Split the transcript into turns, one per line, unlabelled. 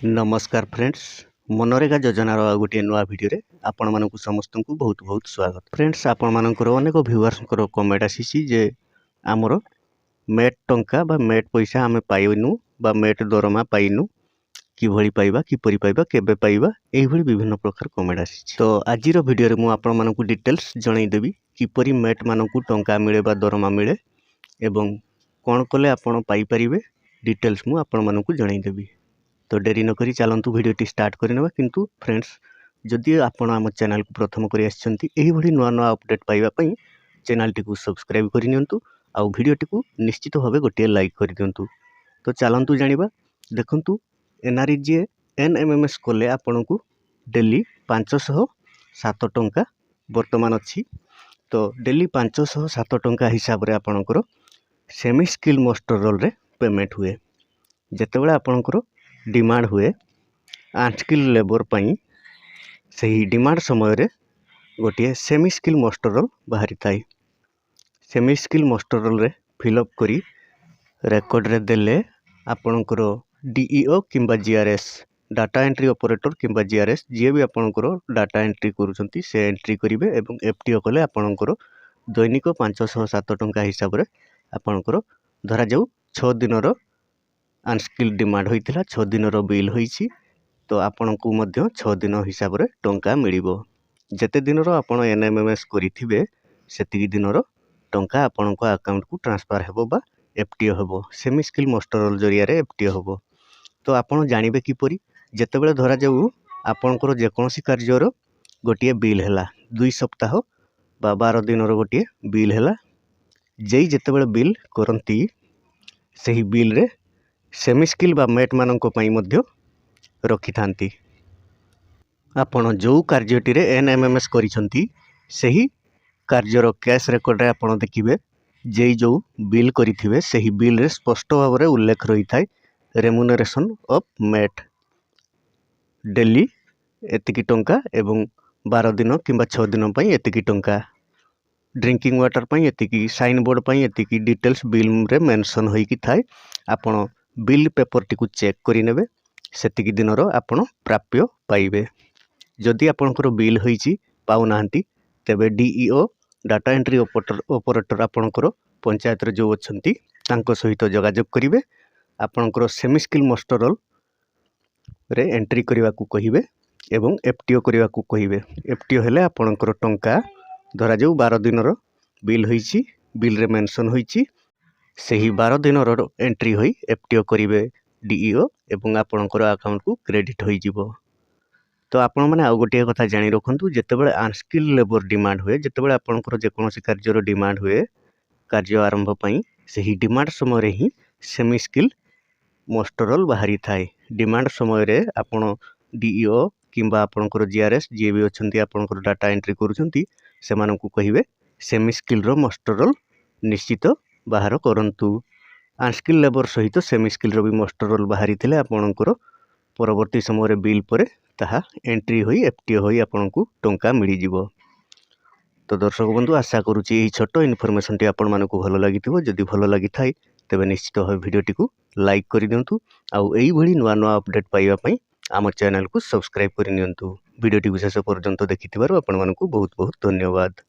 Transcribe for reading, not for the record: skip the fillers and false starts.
नमस्कार फ्रेंड्स, मनरेगा योजनार गोटे नुआ भिडियो आपण मानक समस्त को बहुत बहुत स्वागत। फ्रेंड्स, आपण मानकर अनेक व्यूअर्स कमेंट आसी जे आमर मेट टंका बा मेट पैसा आम पाइनु बा मेट दरमा पाइनु किभଳି पाइबा किपरि पाइबा केबे पाइबा एही भଳି विभिन्न प्रकार कमेंट आसी। तो आजिर भिडियो रे मु आपण मानक डिटेल्स जणाई देबी किपरि मेट मानक टंका मिले बा दरमा मिले एवं कोन कले आपण पाइ परिबे डिटेल्स मु आपण मानक जणाई देबी। तो डेरी नकरी चलतु भिडियोटी स्टार्ट करनेबा। किंतु फ्रेंड्स, जदि आपण आम चैनल को प्रथम करी आछंती एही भली नुआ नुआ अपडेट पाइबा पई चैनल टी को सब्सक्राइब करि नियंतु आउ भिडियोटी को निश्चित भाबे गोटे लाइक करि दियंतु। तो चलतु जानिबा। देखंतु एनआरजीए एनएमएमएस कोले आपण को डेली 507 टंका वर्तमान अछि। तो डेली 507 टंका हिसाब रे आपणकर सेमी स्किल मास्टर रोल रे पेमेंट हुए। जेतेबेले आपणकर डिमांड हुए अनस्किल लेबर पाई सही डिमांड समय रे गोटे सेमी स्किल मास्टर रोल बाहरी थाए। सेमी स्किल मास्टर रोल रे फिलअप करी रेकर्ड रे देले आपणकर डीईओ किंबा जीआरएस डाटा एंट्री ऑपरेटर किंबा जीआरएस जे भी आपणकर डाटा एंट्री करूछंती से एंट्री करिवे एवं एफटीओ कले आपणकर दैनिक 507 टंका हिसाब रे आपणकर धरा जाऊ 6 दिन रो अनस्किल डिमांड होइतिला 6 दिन रो बिल होइछि। तो आपण को मध्य 6 दिन हिसाब रे टंका मिलिबो। जते दिन रो आपण एनएमएमएस करिथिबे सेति दिन रो टंका आपण को अकाउंट को ट्रांसफर हेबो बा एफटीओ हेबो। सेमी स्किल मास्टर रोल जरिया रे एफटीओ हेबो। तो आपण जानिबे किपरि जेतेबेले धरा जाऊ आपणकर जे कोनोसी कार्य रो गोटिए बिल हैला 2 सप्ताह बा 12 दिन रो गोटिए बिल हैला जेई जेतेबेले बिल करंती सही बिल रे सेमी स्किल बा मेट मानक पई मध्य रखि थांती। आपण जो कार्यटी रे एनएमएमएस करिसंती सही कार्यर कैश रेकॉर्ड रे आपण देखिबे जेई जो बिल करिथिबे सही बिल रे स्पष्ट भाव रे उल्लेख रही थाए रेम्यूनरेशन ऑफ मेट डेली एतिकी टंका एवं 12 दिन किंबा 6 दिन पई एतिकी टंका ड्रिंकिंग वाटर पई एतिकी साइन बोर्ड पई एतिकी डिटेल्स बिल रे मेंशन होई कि थाए। आपण बिल पेपर टी को चेक करि नेबे सेतिकी दिन रो आपण प्राप्य पाइबे। जदि आपणकर बिल होईची पाउ नाहंती तेबे डीईओ डाटा एंट्री ऑपरेटर आपणकर पंचायत रे जो अछंती तांको सहित जोगाजोग करिवे। आपणकर सेमी स्किल मास्टर रोल रे एंट्री करबा को कहिबे एवं एफटीओ करबा को कहिबे। एफटीओ हेले आपणकर टंका धरा जाऊ 12 दिन रो बिल होईची बिल रे मेंशन होईची सही 12 दिन रो एंट्री होई एफटीओ करिवे डीईओ एवं आपणकर अकाउंट को क्रेडिट होई जिवो। तो आपण माने आ गोटे कथा जानि रखंतु जेतेबेले अनस्किल लेबर डिमांड हुए जेतेबेले आपणकर जे कोनोसी कार्य रो डिमांड हुए कार्य आरंभ पई सही डिमांड समय रे ही सेमी स्किल मास्टर रोल बाहरी थाए। डिमांड समय रे आपण डीईओ किंबा आपणकर जीआरएस जे भी अछंती आपणकर डाटा एंट्री करूछंती से मानकु कहिबे सेमी स्किल रो मास्टर रोल निश्चित बाहर करंतु। अनस्किल लेबर सहित सेमी स्किल रो भी मास्टर रोल बाहरी थिले आपणकर परवर्ती समय रे बिल परे ताहा एंट्री होई एफटीओ होई आपनकु टंका मिली जिवो। तो दर्शक बंधु, आशा करूची एही छोटो इनफॉरमेशन टी आपण मानकु भलो लागिथिबो। जदि भलो लागि थाई तेबे निश्चित भाबे भिडियो टी को लाइक करि दियंतु आउ एही भली नुआ नुआ अपडेट पाइबा पई आम चैनल को सब्सक्राइब करि नियंतु। भिडियो टी शेष पर्यंत देखिथिबारु आपण मानकु बहुत बहुत धन्यवाद।